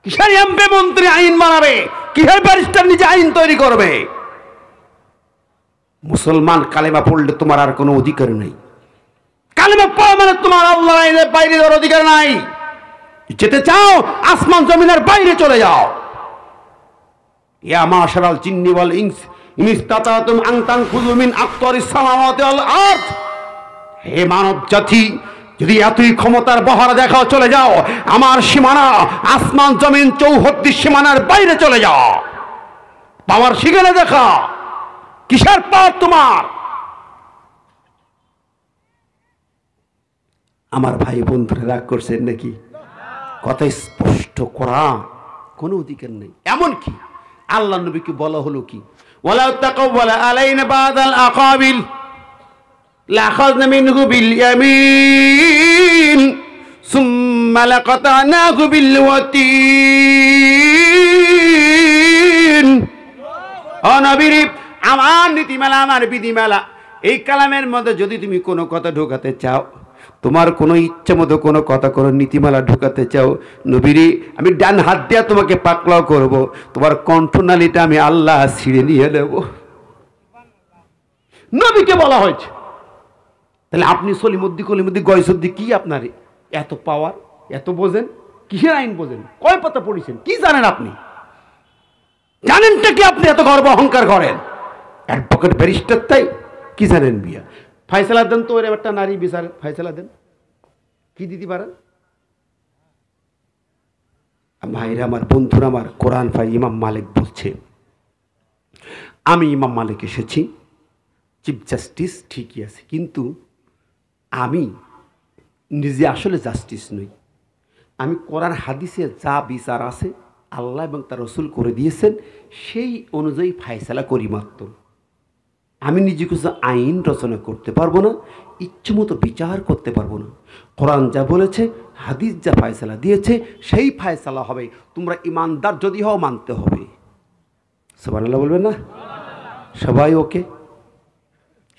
কিসের এমপি মন্ত্রী আইন বানাবে? কিসের ব্যারিস্টার নিজে আইন তৈরি করবে? মুসলমান কালেমা পড়লে তোমার আর কোনো অধিকার নেই। কালেমা পড়া মানে তোমার আল্লাহর আইনের বাইরে যাওয়ার অধিকার নাই। যেতে চাও আসমান জমিনের বাইরে চলে যাও। ইয়া মাশারাল জিন্নি ওয়াল ইনস ইন ইসতাতাতুম আন তানফুযু মিন আকতারিস সামাওয়াতি ওয়াল আরদ। হে মানব জাতি, যদি এতই ক্ষমতার বহরা দেখাও, চলে যাও আমার সীমানা আসমান জমিন চৌহদ্দি সীমানার বাইরে চলে যাও। পাওয়ার সেখানে দেখা। কিসের পাওয়ার তোমার? আমার ভাই বন্ধুরা রাগ করছেন নাকি? কথা স্পষ্ট করা, কোনো অধিকার নেই। এমন কি আল্লাহ নবীকে বলা হলো কি, ওয়ালাউ তাকাওয়ালা আলাইনা বাদাল আকাবিল লাখাযনা মিনহু বিল ইয়ামিন সুম্মা লাকাতানাহু বিল ওয়াতিন। ও নবী, আমার নীতিমালা, আমার বিধিমালা, এই কালামের মধ্যে যদি তুমি কোনো কথা ঢোকাতে চাও, তোমার কোনো ইচ্ছে মতো কোনো কথা, কোনো নীতিমালা ঢোকাতে চাও, নবীরে আমি ডান হাত দিয়া তোমাকে পাকলাও করব, তোমার কণ্ঠনালীটা আমি আল্লাহ ছিঁড়ে নিয়ে নেব। নবীকে বলা হয়েছে। তাহলে আপনি সলিমুদ্দি কলিমুদ্দি গয়সুদ্দি কি আপনার এত পাওয়ার, এত বোঝেন? কিসের আইন বোঝেন? কয় পাতা পড়েছেন? কি জানেন আপনি? জানেনটা কি আপনি? এত গর্ব অহংকার করেন। অ্যাডভোকেট ব্যারিস্টার, তাই কি জানেন? বিয়া ফাইসালা দেন তো, একটা নারী বিচার ফাইসালা দেন, কি দিতে পারেন? ভাইরা আমার, বন্ধুরা আমার, কোরআন ভাই ইমাম মালিক বলছে, আমি ইমাম মালিক এসেছি, চিফ জাস্টিস ঠিকই আছে, কিন্তু আমি নিজে আসলে জাস্টিস নই। আমি কোরআন হাদিসে যা বিচার আছে আল্লাহ এবং তার রসুল করে দিয়েছেন সেই অনুযায়ী ফায়সালা করি মাত্র। আমি নিজে কিছু আইন রচনা করতে পারবো না, ইচ্ছে মতো বিচার করতে পারবো না। কোরআন যা বলেছে, হাদিস যা ফায়সালা দিয়েছে সেই ফায়সালা হবে। তোমরা ইমানদার যদি হও মানতে হবে। সুবহানাল্লাহ বলবেন না? সবাই ওকে।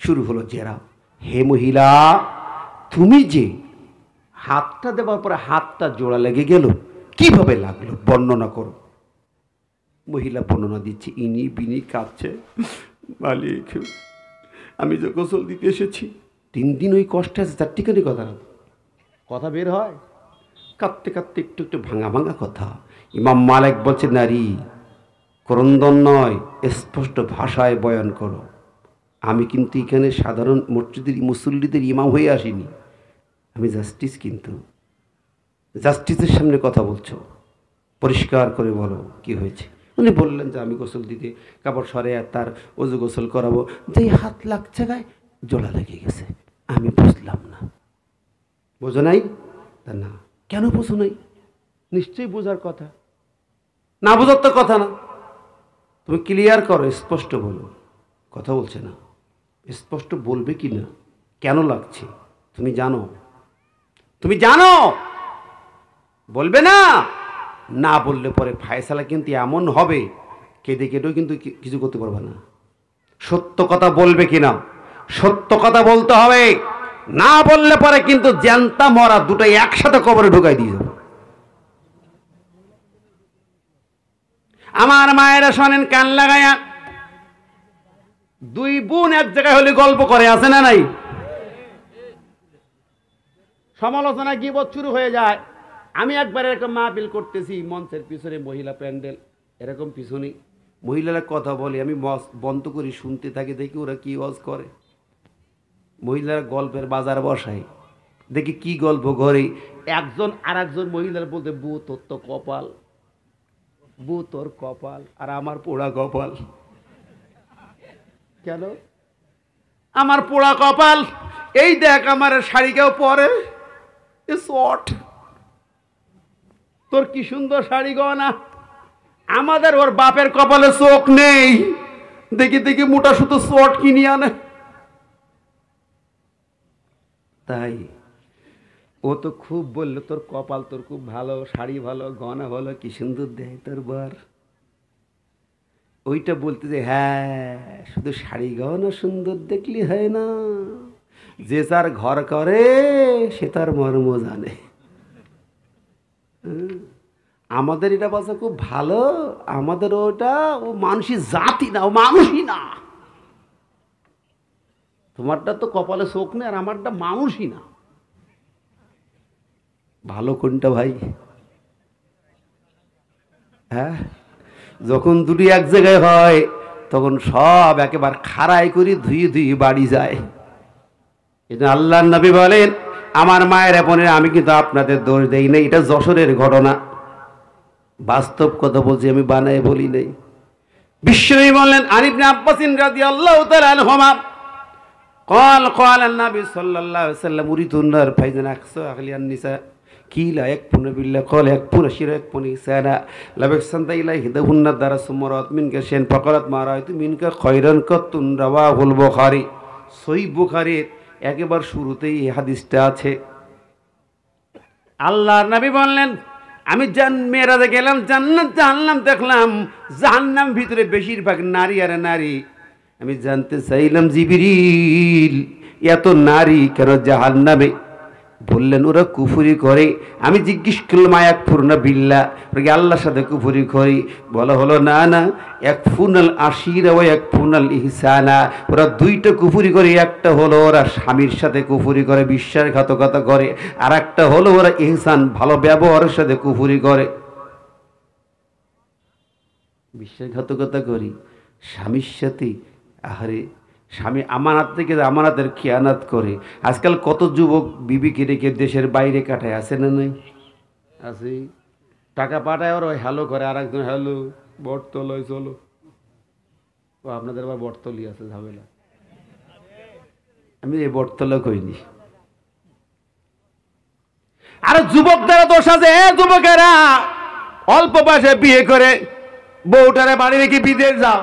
শুরু হলো জেরা। হে মহিলা, তুমি যে হাতটা দেওয়ার পরে হাতটা জোড়া লেগে গেল, কিভাবে লাগলো বর্ণনা করো। মহিলা বর্ণনা দিচ্ছে, ইনি বিনি কাঁদছে, মালিক আমি যে গোসল দিতে এসেছি 3 দিন ওই কষ্টে আছে, তার ঠিকানি কথা বের হয়, কাঁদতে কাঁদতে একটু একটু ভাঙা ভাঙা কথা। ইমাম মালিক বলছে, নারী ক্রন্দন নয়, স্পষ্ট ভাষায় বয়ান করো। আমি কিন্তু এখানে সাধারণ মসজিদের মুসল্লিদের ইমাম হয়ে আসিনি, আমি জাস্টিস। কিন্তু জাস্টিসের সামনে কথা বলছো, পরিষ্কার করে বলো কি হয়েছে। উনি বললেন যে আমি গোসল দিতে কাপড় সরে আর তার ওযু গোসল করাবো, যেই হাত লাগছে গায়ে জোড়া লেগে গেছে। আমি বুঝলাম না। বোঝো নাই? তা না, কেন বোঝো নাই? নিশ্চয়ই বোঝার কথা, না বোঝার তো কথা না। তুমি ক্লিয়ার করো, স্পষ্ট বলো। কথা বলছে না, স্পষ্ট বলবে কি না, কেন লাগছে তুমি জানো? তুমি জানো, বলবে না। না বললে পরে ফায়সালা কিন্তু এমন হবে, কেঁদে কেটেও কিন্তু কিছু করতে পারবে না। সত্য কথা বলবে কিনা, সত্য কথা বলতে হবে। না বললে পরে কিন্তু জ্যান্তা মরা দুটোই একসাথে কবরে ঢুকাই দিয়ে যাবে। আমার মায়েরা শোনেন কান লাগায়া, 2 বোন এক জায়গায় হলে গল্প করে, আছে না নাই? সমালোচনা গীবত শুরু হয়ে যায়। আমি একবার এরকম মাহফিল করতেছি, মঞ্চের পিছনে মহিলা প্যান্ডেল, এরকম পিছনে মহিলারা কথা বলে, আমি বন্ধ করি শুনতে থাকি, দেখি ওরা কি ওয়াজ করে। মহিলারা গল্পের বাজার বসায়, দেখি কি গল্প করে। একজন আর একজন মহিলার বলতে, বউ তোর তো কপাল, বউ তোর কপাল, আর আমার পোড়া কপাল। কেন আমার পোড়া কপাল? এই দেখ আমার শাড়ি কেউ পরে, শর্ট, তোর কি সুন্দর শাড়ি গয়না। আমাদের ওর বাপের কপালে চোখ নেই, দেখি দেখি মোটা সুতো শর্ট কিনে আনে। তাই ও তো খুব বললো, তোর কপাল তোর খুব ভালো, শাড়ি ভালো, গয়না ভালো, কি সুন্দর দেয় তোর বার। ওইটা বলতে যে, হ্যাঁ শুধু শাড়ি গয়না সুন্দর দেখলি হয় না, যে যার ঘর করে সে তার মর্ম জানে। আমাদের এটা বাচ্চা খুব ভালো, আমাদের ওটা ও মানুষই জাতি না, ও মানুষই না। তোমারটা তো কপালে চোখ নেই, আর আমারটা মানুষই না। ভালো কোনটা ভাই? হ্যাঁ, যখন দুটি এক জায়গায় হয় তখন সব একেবারে খাড়াই করে ধুয়ে ধুয়ে বাড়ি যায়। এটা আল্লাহর নবী বলেন, আমার মায়ের বোনেরা, আমি কিন্তু আপনাদের দোষ দেই নাই, এটা যশোরের ঘটনা, বাস্তব কথা বলছি, আমি বানায় বলি নাই। বিশ্বনবী বললেন, আন ইবনে আব্বাস রাদিয়াল্লাহু তাআলা আনহুমা قال قال النبي صلى الله عليه وسلم أريد النار فإذا أقصى أهل النساء قيل يكفرن بالله قال يكفرن شرك يكفرن إحسانا لبئست إليه هدهن درس مراد منك شيئا فقالت ما رأيت منك خيرا قط رواه البخاري। সহিহ বুখারীর একেবারে শুরুতেই এই হাদিসটা আছে। আল্লাহর নবী বললেন, আমি মেরাজে গেলাম, জান্নাত জাহান্নাম দেখলাম, জাহান্নাম ভিতরে বেশিরভাগ নারী আর নারী। আমি জানতে চাইলাম, জিবরিল এত নারী কেন জাহান্নামে? বললেন ওরা কুফরি করে। আমি জিজ্ঞেস করলাম, আয়াকফুরনা বিল্লাহ, ওরা আল্লাহর সাথে কুফরি করে? বলা হলো না না, ইয়াকফুরনাল আশিরা ওয়া ইয়াকফুরনাল ইহসানা, ওরা দুইটা কুফরি করে। একটা হলো ওরা স্বামীর সাথে কুফরি করে, বিশ্বাসঘাতকতা করে, আর একটা হলো ওরা ইহসান, ভালো ব্যবহারের সাথে কুফরি করে। বিশ্বাসঘাতকতা করি স্বামীর সাথে, আহারে স্বামী আমানত থেকে আমানতের খেয়ানত করে। আজকাল কত যুবক বিবিকে রেখে দেশের বাইরে কাটায়, আছে না নাই? আছে। টাকা পাঠায় ওর হ্যালো করে, আর একজন হ্যালো বটতলায় চলো। ও আপনাদের আবার বটতলি আছে, ঝামেলা। আমি এই বটতলা কইনি। আর যুবকদের দোষ আছে। যুবকেরা অল্প বয়সে বিয়ে করে বউটারে বাড়ি রেখে বিদেশ যাও,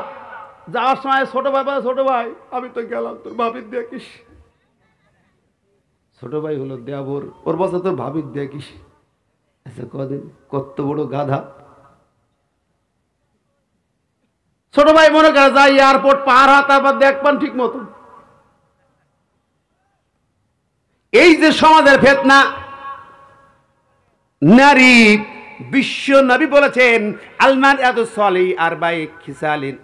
যাওয়ার সময় ছোট ভাই বলে, ছোট ভাই আমি তো গেলাম, তোর ভাবির দেখিস। ছোট ভাই হলো দেবর, ওর বছর তোর ভাবির দেখিস। আচ্ছা, কদিন কত বড় গাধা। ছোট ভাই মনে করে যাই এয়ারপোর্ট পার হয়, তারপর দেখবেন ঠিক মতন। এই যে সমাজের ফিতনা, নারী, বিশ্ব নবী বলেছেন আল-মারআতু সালিহা আরবা'i খিসালিন,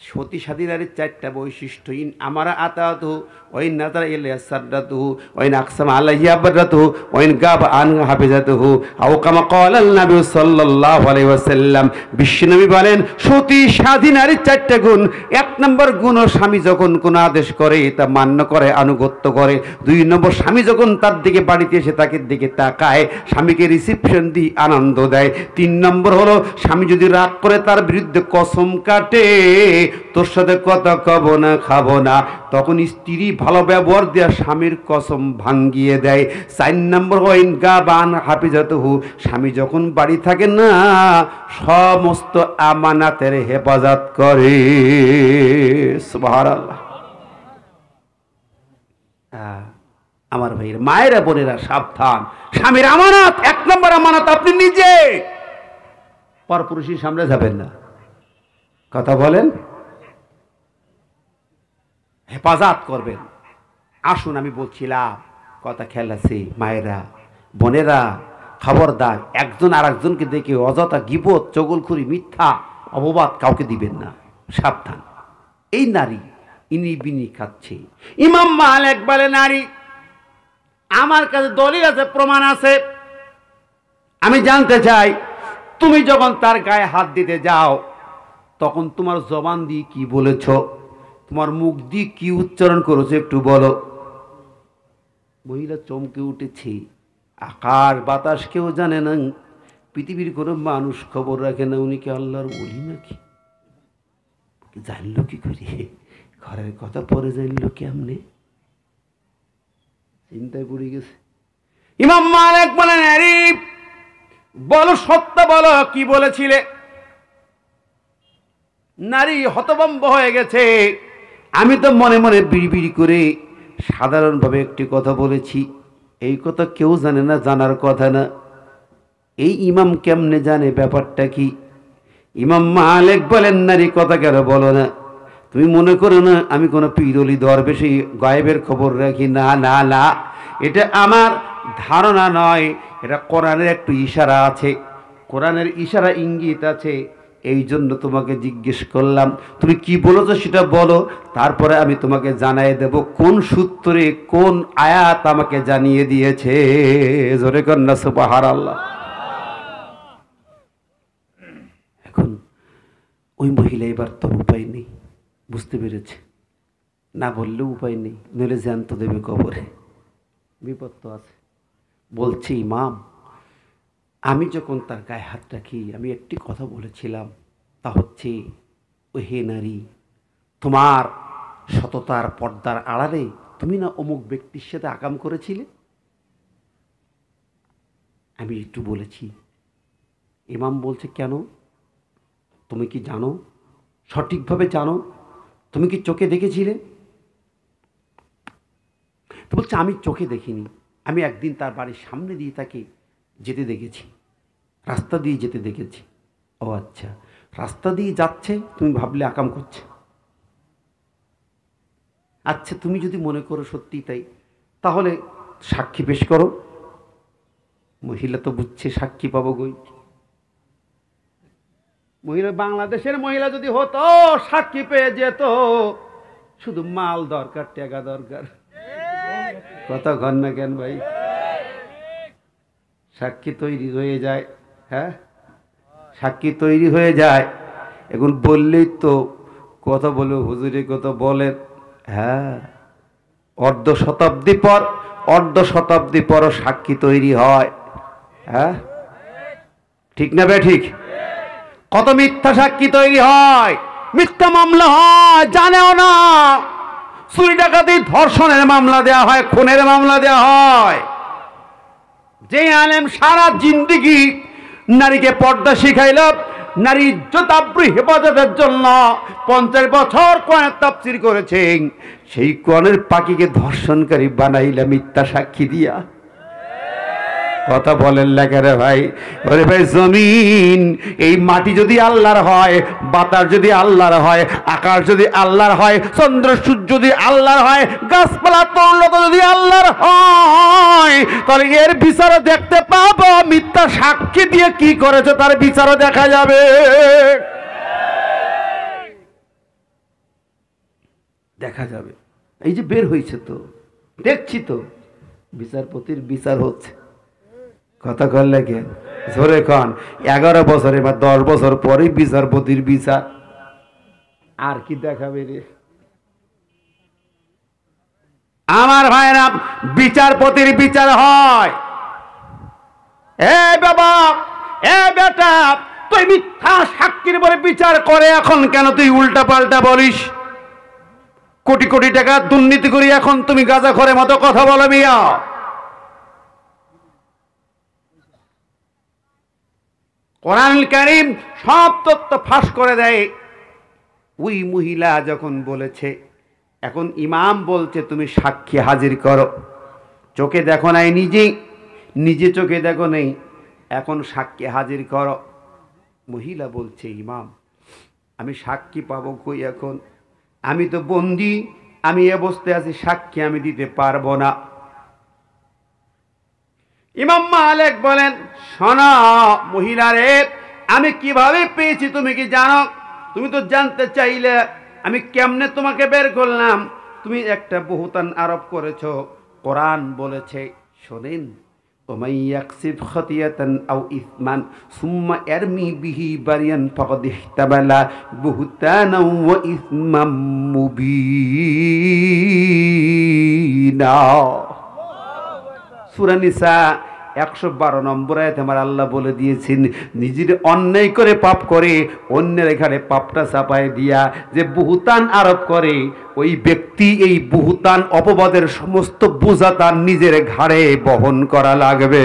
সতী সাথী নারীর চারটা বৈশিষ্ট্য। ইন আমারা আতাতু ওয়াইন নাযারা ইলাইহি সাদদাতুহু ওয়াইন আকসামা আলাইহি আবরাতুহু ওয়াইন গাবা আন হাফিজাতুহু আও কামা ক্বালান নবী সাল্লাল্লাহু আলাইহি ওয়াসাল্লাম। বিশ্বনবী বলেন, সতী সাথী নারীর চারটা গুণ। এক নম্বর গুণ, স্বামী যখন কোনো আদেশ করে তা মান্য করে, আনুগত্য করে। দুই নম্বর, স্বামী যখন তার দিকে বাড়িতে এসে তাকে দিকে তাকায়, স্বামীকে রিসিপশন দিয়ে আনন্দ দেয়। তিন নম্বর হলো, স্বামী যদি রাগ করে তার বিরুদ্ধে কসম কাটে, তোর সাথে কথা কব না, খাবো না, তখন স্ত্রী ভালো ব্যবহার দেওয়া স্বামীর কসম ভাঙ্গিয়ে দেয়। 4 নম্বর হইন গাবান হাফিজাতুহু, স্বামী যখন বাড়ি থাকে না সমস্ত আমানাতের হেফাজত করে। সুবহানাল্লাহ। আমার ভাইয়ের মায়েরা বোনেরা সাবধান, স্বামীর আমানত, 1 নম্বর আমানত আপনি নিজে, পরপুরুষের সামনে যাবেন না। কথা বলেন, হেফাজত করবেন। আসুন, আমি বলছিলাম কথা খেয়াল আছে, মায়েরা বোনেরা খবরদার, একজন আর একজনকে দেখে অযথা গীবত, চগলখুরি, মিথ্যা অপবাদ কাউকে দিবেন না, সাবধান। এই নারী ইনি বিনি খাচ্ছে। ইমাম মালিক বলে, নারী, আমার কাছে দলিল আছে, প্রমাণ আছে, আমি জানতে চাই, তুমি যখন তার গায়ে হাত দিতে যাও তখন তোমার জবান দিয়ে কি বলেছ, তোমার মুখ দিয়ে কি উচ্চারণ করেছো, একটু বলো। মহিলা চমকে উঠেছে। আকাশ বাতাস কেউ জানে না, পৃথিবীর কোনো মানুষ খবর রাখে না, উনি কি আল্লাহর ওলি নাকি? জানলো কি করে? ঘরের কথা পরে জানলো কেমনে? চিন্তায় পড়ে গেছে। ইমাম মালিক বলেন, আরে বলো, সত্য বলো, কি বলেছিলে? নারী হতভম্ব হয়ে গেছে। আমি তো মনে মনে বিড়বিড়ি করে সাধারণভাবে একটি কথা বলেছি, এই কথা কেউ জানে না, জানার কথা না। এই ইমাম কেমনে জানে, ব্যাপারটা কি? ইমাম মালিক বলেন, নারী কথা কেন বলো না? তুমি মনে করো না আমি কোনো পীরলি দরবেশী গায়েবের খবর রাখি? না না না, এটা আমার ধারণা নয়, এটা কোরআনের একটু ইশারা আছে। কোরআনের ইশারা ইঙ্গিত আছে, এই জন্য তোমাকে জিজ্ঞেস করলাম, তুমি কি বলেছো সেটা বলো, তারপরে আমি তোমাকে জানিয়ে দেব কোন সূত্রে কোন আয়াত আমাকে জানিয়ে দিয়েছে। জোরে কন্যা সুবহানাল্লাহ। এখন ওই মহিলা এবার তো উপায় নেই, বুঝতে পেরেছে, না বললেও উপায় নেই, নইলে জ্যান্ত দেবে কবরে, বিপদ তো আছে। বলছি ইমাম, আমি যখন তার গায়ে হাত রাখি আমি একটি কথা বলেছিলাম, তা হচ্ছে, ও হে নারী, তোমার সততার পর্দার আড়ালে তুমি না অমুক ব্যক্তির সাথে আকাম করেছিলে? আমি একটু বলেছি। ইমাম বলছে, কেন? তুমি কি জানো, সঠিকভাবে জানো? তুমি কি চোখে দেখেছিলে? তো বলছে, আমি চোখে দেখিনি, আমি একদিন তার বাড়ির সামনে দিয়ে তাকে যেতে দেখেছি, রাস্তা দিয়ে যেতে দেখেছি। ও আচ্ছা, রাস্তা দিয়ে যাচ্ছে, তুমি ভাবলে আকাম করছে। আচ্ছা, তুমি যদি মনে করো সত্যি তাই, তাহলে সাক্ষী পেশ করো। মহিলা তো বুঝছে সাক্ষী পাবো গই। মহিলা বাংলাদেশের মহিলা যদি হতো, সাক্ষী পেয়ে যেত, শুধু মাল দরকার, টাকা দরকার। কথা ঘন না কেন ভাই? সাক্ষী তৈরি হয়ে যায়। হ্যাঁ, সাক্ষী তৈরি হয়ে যায়। এখন বললেই তো কথা বলে, হুজুরে কথা বলেন। হ্যাঁ, অর্ধ শতাব্দী পর সাক্ষী তৈরি হয়। হ্যাঁ, ঠিক না বে ঠিক? কত মিথ্যা সাক্ষী তৈরি হয়, মিথ্যা মামলা হয়, জানেও না। চুরি ডাকাতি ধর্ষণের মামলা দেওয়া হয়, খুনের মামলা দেওয়া হয়। যে আলেম সারা জিন্দেগি নারীকে পর্দা শিখাইল, নারী ইজ্জত আবরু হেফাজতের জন্য 50 বছর কোরআন তাফসীর করেছেন, সেই কোরআনের পাখিকে ধর্ষণকারী বানাইলা মিথ্যা সাক্ষী দিয়া। কথা বলেন লেখারে ভাই? ওরে ভাই, জমিন, এই মাটি যদি আল্লাহর হয়, বাতাস যদি আল্লাহর হয়, আকাশ যদি আল্লাহর হয়, চন্দ্র সূর্য যদি আল্লাহর হয়, গাছপালা তরুলতা যদি আল্লাহর হয়, তাহলে এর বিচারও দেখতে পাবো। মিথ্যা সাক্ষী দিয়ে কি করেছে তার বিচারও দেখা যাবে। দেখা যাবে। এই যে বের হয়েছে, তো দেখছি তো বিচারপতির বিচার হচ্ছে। কথা কল লাগে জোরে কন। 11 বছরে বা 10 বছর পরে বিচারপতির বিচার। আর কি দেখাবে রে আমার ভাইরা? বিচারপতির বিচার হয়। এ বাবা, এ বেটা, তুই মিথ্যা সাক্ষীর পরে বিচার করে এখন কেন তুই উল্টা পাল্টা বলিস? কোটি কোটি টাকা দুর্নীতি করি এখন তুমি গাঁজাখোরের মতো কথা বলো মিয়া? কোরআনুল কারীম সব তথ্য ফাঁস করে দেয়। ওই মহিলা যখন বলেছে, এখন ইমাম বলছে তুমি সাক্ষী হাজির করো। চোখে দেখো নাই, নিজে চোখে দেখো নেই, এখন সাক্ষী হাজির করো। মহিলা বলছে, ইমাম, আমি সাক্ষী পাবো কই? এখন আমি তো বন্দী, আমি এ অবস্থায় আছি, সাক্ষী আমি দিতে পারবো না। ইমাম মালিক বলেন, শোনো মহিলারে, আমি কিভাবে পেয়েছি তুমি কি জানো? তুমি তো জানতে চাইলে আমি কেমনে তোমাকে বের করলাম। তুমি একটা বহুতান আরোপ করেছো। কোরআন বলেছে, শোনেন, ওমাই ইয়াকসিব খাতিয়াতান আও ইসমান সুম্মা ইয়ারমি বিহি বারিয়ান ফাকাদ ইহতামালা বুহতানাও ওয়া ইসমাম মুবিনা। সূরা নিসা 112 নম্বর আয়াতে আমার আল্লাহ বলে দিয়েছেন, নিজের অন্যায় করে পাপ করে অন্যের এখানে পাপটা চাপায় দিয়া যে বুহতান আরোপ করে, ওই ব্যক্তি এই বুহতান অপবাদের সমস্ত বোঝা তার নিজের ঘাড়ে বহন করা লাগবে।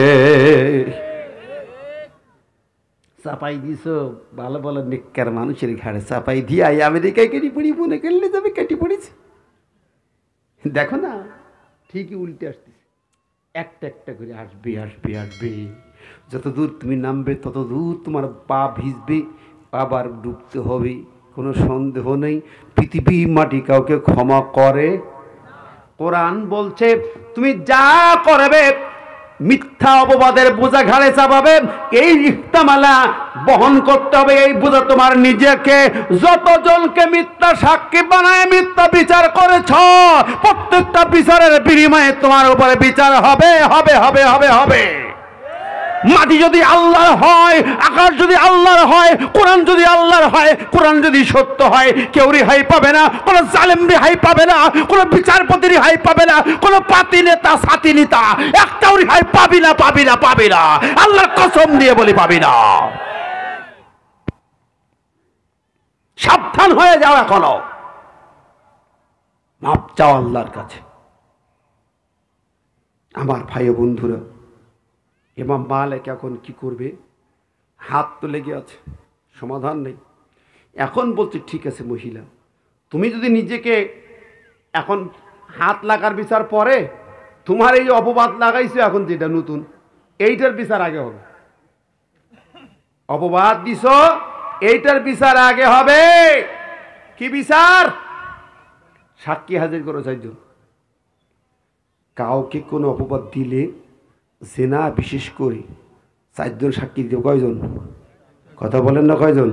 চাপাই দিছো ভালো ভালো নেককার মানুষের ঘাড়ে চাপাই দিয়া আমেরিকায় কেটে পড়ি মনে করলে যাবে, কেটে পড়েছে। দেখো না, ঠিকই উল্টে আসতেছে। একটা একটা করে আসবে আসবে আসবে। যত দূর তুমি নামবে তত দূর তোমার পা ভিজবে, আবার ডুবতে হবে। কোনো সন্দেহ নেই, পৃথিবী মাটি কাউকে ক্ষমা করে। কোরআন বলছে তুমি যা করবে মিথ্যা অপবাদের বোঝা ঘাড়ে চাপাবে, এই ইহতামালা বহন করতে হবে। এই বোঝা তোমার নিজেকে, যতজনকে মিথ্যা সাক্ষী বানায় মিথ্যা বিচার করেছ, প্রত্যেকটা বিচারের বিনিময়ে তোমার উপরে বিচার হবে হবে হবে হবে হবে। মাটি যদি আল্লাহর হয়, আকাশ যদি আল্লাহর হয়, কোরআন যদি আল্লাহর হয়, কোরআন যদি সত্য হয়, কেউ রেহাই পাবে না, কোনো জালেম রেহাই পাবে না, কোনো বিচারপতি রেহাই পাবে না, কোনো পাতি নেতা সাথী নেতা একটাও রেহাই পাবি না, পাবি না, পাবি না। আল্লাহর কসম দিয়ে বলি পাবি না। সাবধান হয়ে যাও, এখনো মাপ চাও আল্লাহর কাছে। আমার ভাই ও বন্ধুরা, ইমাম মালিক এখন কি করবে? হাত তো লেগে আছে, সমাধান নেই। এখন বলছে ঠিক আছে মহিলা, তুমি যদি নিজেকে এখন হাত লাগার বিচার পরে, তোমার এই অপবাদ লাগাইছো এখন যেটা নতুন, এইটার বিচার আগে হবে। অপবাদ দিছ, এইটার বিচার আগে হবে। কি বিচার? সাক্ষী হাজির করো 4 জন। কাউকে কোনো অপবাদ দিলে, জেনা বিশেষ করে 4 জন সাক্ষী দিতে। কয়জন? কথা বলেন না, কয়জন?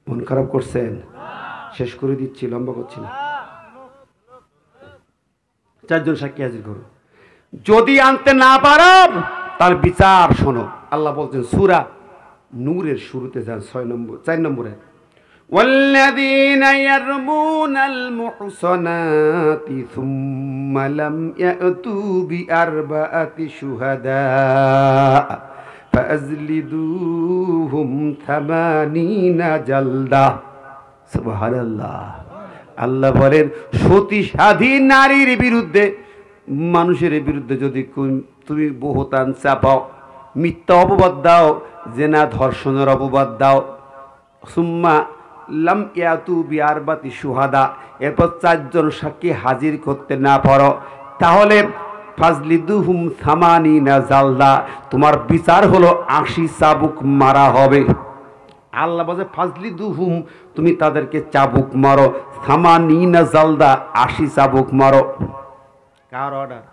মন খারাপ করছেন? শেষ করে দিচ্ছি, লম্বা করছি না। 4 জন সাক্ষী হাজির করো। যদি আনতে না পারো তার বিচার শোনো। আল্লাহ বলছেন সূরা নূরের শুরুতে যান 4 নম্বরে, والذين يرمون المحصنات ثم لم يأتوا بأربعة شهداء فأجلدوهم 80 جلدة। সুবহানাল্লাহ। আল্লাহ বলেন সতীসাধী নারীর বিরুদ্ধে, মানুষের বিরুদ্ধে যদি তুমি বহুতান চাপাও, মিথ্যা অপবাদ দাও, জেনা ধর্ষণের অপবাদ দাও, সুম্মা লাম ইয়াতু বিআরবাতি শুহাদা, এরপর 4 জন সাক্ষী হাজির করতে না পারো, তাহলে ফাজলিদুহুম 80 জালদা, তোমার বিচার হলো 80 চাবুক মারা হবে। আল্লাহ বলে ফাজলিদুহুম, তুমি তাদেরকে চাবুক মারো, 80 জালদা, 80 চাবুক মারো। কার অর্ডার?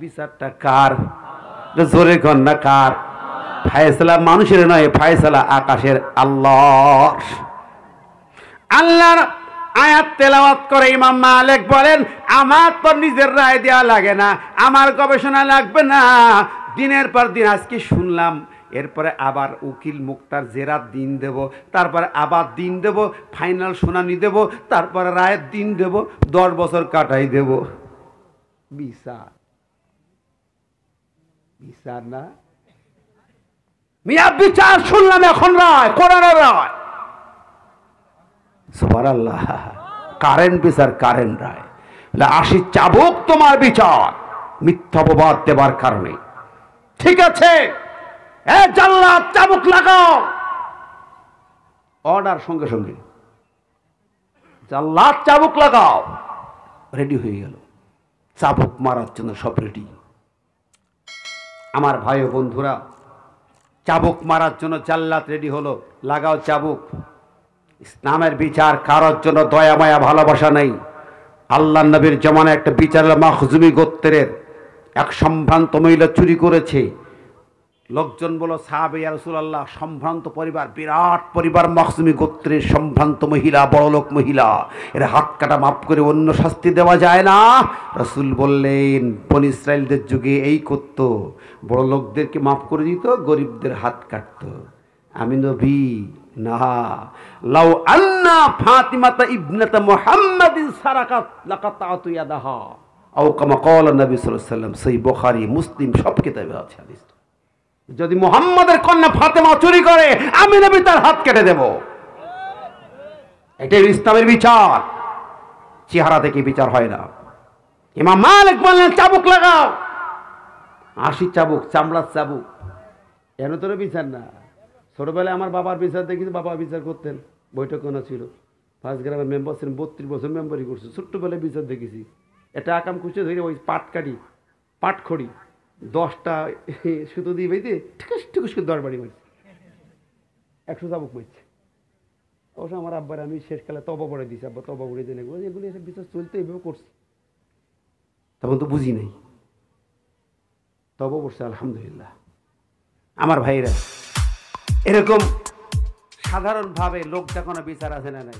বিচারটা কার? জোরে কন্যা কার? ফায়সালা মানুষের নয়, ফায়সালা আকাশের আল্লাহ। আল্লাহর আয়াত তেলাওয়াত করে ইমাম মালিক বলেন, আমার তো নিজের রায় দেওয়া লাগে না, আমার গবেষণা লাগবে না। দিনের পর দিন আজকে শুনলাম, এরপরে আবার উকিল মুক্তার জেরার দিন দেব, তারপরে আবার দিন দেব, ফাইনাল শুনানি দেব, তারপরে রায়ের দিন দেব, 10 বছর কাটাই দেব। বিচার বিচার না মিয়া, বিচার শুনলাম, এখন রায়, কোরআনের রায়। সুবহানাল্লাহ। কারেন্ট বিচার, কারেন্ট রায়। 80 চাবুক তোমার বিচার, মিথ্যা অপবাদ দেবার কারণে। ঠিক আছে, এ জাল্লাদ চাবুক লাগাও। অর্ডার সঙ্গে সঙ্গে, জাল্লাদ চাবুক লাগাও। রেডি হয়ে গেল, চাবুক মারার জন্য সব রেডি। আমার ভাই ও বন্ধুরা, চাবুক মারার জন্য জাল্লাদ রেডি হলো, লাগাও চাবুক। ইসলামের বিচার কারোর জন্য দয়া মায়া ভালোবাসা নেই। আল্লাহ নবীর জামানায় একটা বিচার, মাখজুমি গোত্রের এক সম্ভ্রান্ত মহিলা চুরি করেছে। লোকজন বলো সাহাবে ইয়া রাসূলুল্লাহ, সম্ভ্রান্ত পরিবার, বিরাট পরিবার, মাখজুমি গোত্রের সম্ভ্রান্ত মহিলা, বড়লোক মহিলা, এর হাত কাটা মাফ করে অন্য শাস্তি দেওয়া যায় না? রাসূল বললেন, বনী ইসরাইলদের যুগে এই করতো, বড় লোকদেরকে মাফ করে দিত, গরিবদের হাত কাটতো। আমি নবী না, লাউ আন্না ফাতিমাতা ইবনাতা মুহাম্মাদিন সারাকাত লাকাতাতু ইয়াদাহা, আও কামা ক্বালা নবী সাল্লাল্লাহু আলাইহি ওয়াসাল্লাম। সহিহ বুখারী, মুসলিম সব কিতাবে আছে হাদিস। যদি মুহাম্মাদের কন্যা ফাতেমা চুরি করে, আমি নবী তার হাত কেটে দেব। এটাই ইসলামের বিচার। চেহারা থেকে বিচার হয় না। ইমাম মালিক বললেন চাবুক লাগাও। 80 চাবুক, চামড়ার চাবুক। এর তোর বিচার না। ছোটবেলায় আমার বাবার বিচার দেখেছি, বাবা বিচার করতেন, বৈঠক কোনা ছিল, 5 গ্রামের মেম্বার ছিলেন, 32 বছর মেম্বারি করছে। ছোট্টবেলায় বিচার দেখেছি। এটা আকাম খুঁজে ধরে ওই পাট কাটি, পাট খড়ি 10টা সুতো দিয়ে বেঁধে ঠিকুস ঠিকুস করে 10 বাড়ি মারছে, 100 চাবুক মারছে। অবশ্য আমার আব্বার আমি শেষ কালে তবা পড়ে দিয়েছি, আব্বা তবা পড়ে দিয়ে এগুলো এসব বিচার চলতে এইভাবে করছে। তখন তো বুঝি নাই। তবু বলছে আলহামদুলিল্লাহ। আমার ভাইরা, এরকম সাধারণভাবে লোকটা কোনো বিচার আছে না নাই?